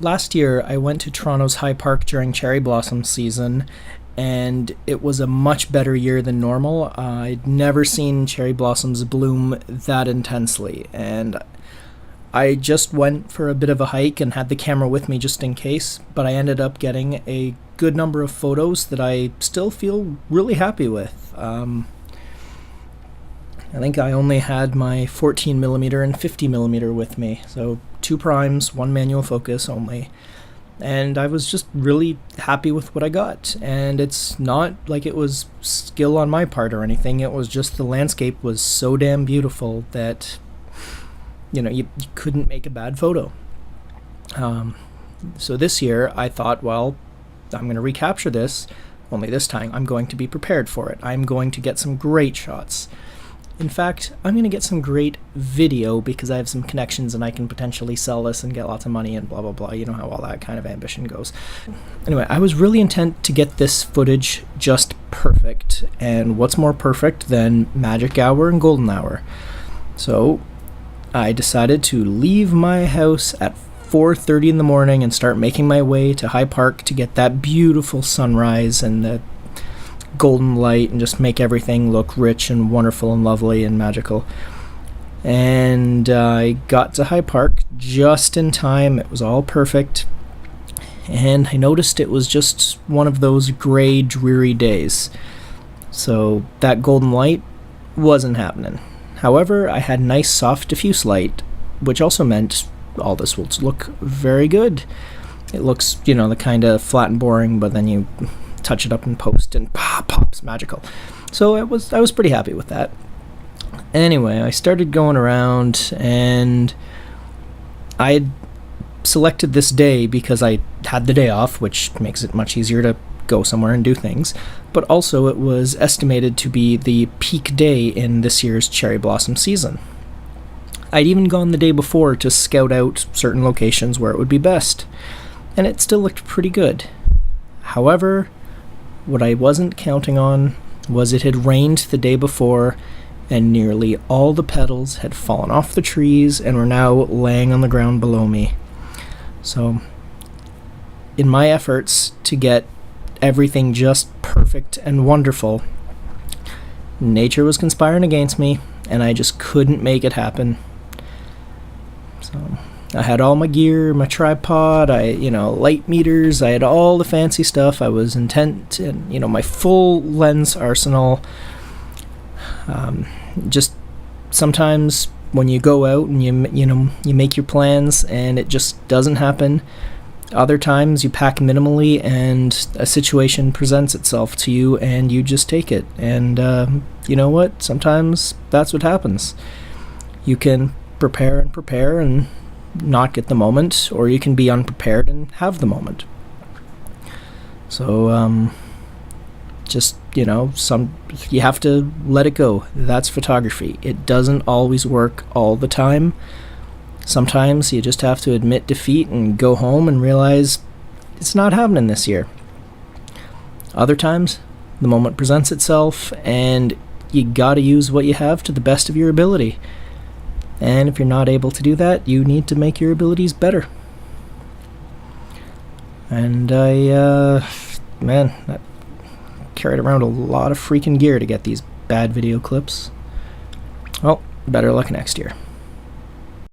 Last year, I went to Toronto's High Park during cherry blossom season, and it was a much better year than normal. I'd never seen cherry blossoms bloom that intensely, and I just went for a bit of a hike and had the camera with me just in case, but I ended up getting a good number of photos that I still feel really happy with. I think I only had my 14mm and 50mm with me, so two primes, one manual focus only. And I was just really happy with what I got. And it's not like it was skill on my part or anything, it was just the landscape was so damn beautiful that, you couldn't make a bad photo. So this year I thought, well, I'm going to recapture this, only this time I'm going to be prepared for it. I'm going to get some great shots. In fact, I'm going to get some great video because I have some connections and I can potentially sell this and get lots of money and blah, blah, blah. You know how all that kind of ambition goes. Anyway, I was really intent to get this footage just perfect. And what's more perfect than magic hour and golden hour? So I decided to leave my house at 4:30 in the morning and start making my way to High Park to get that beautiful sunrise and the golden light and just make everything look rich and wonderful and lovely and magical. And I got to High Park just in time. It was all perfect. And I noticed it was just one of those gray, dreary days. So that golden light wasn't happening. However, I had nice, soft, diffuse light, which also meant all this will look very good. It looks, the kind of flat and boring, but then you touch it up in post and pops magical. So I was pretty happy with that. Anyway, I started going around and I had selected this day because I had the day off, which makes it much easier to go somewhere and do things, but also it was estimated to be the peak day in this year's cherry blossom season. I'd even gone the day before to scout out certain locations where it would be best, and it still looked pretty good. However, what I wasn't counting on was it had rained the day before and nearly all the petals had fallen off the trees and were now laying on the ground below me. So, in my efforts to get everything just perfect and wonderful, nature was conspiring against me and I just couldn't make it happen. So I had all my gear, my tripod, light meters, I had all the fancy stuff. I was intent and, my full lens arsenal. Just sometimes when you go out and you make your plans and it just doesn't happen. Other times you pack minimally and a situation presents itself to you and you just take it. And you know what? Sometimes that's what happens. You can prepare and not get the moment, or you can be unprepared and have the moment. So just you have to let it go. That's photography. It doesn't always work all the time. Sometimes you just have to admit defeat and go home and realize it's not happening this year. Other times the moment presents itself and you gotta use what you have to the best of your ability. And if you're not able to do that, you need to make your abilities better. And I carried around a lot of freaking gear to get these bad video clips. Well, better luck next year.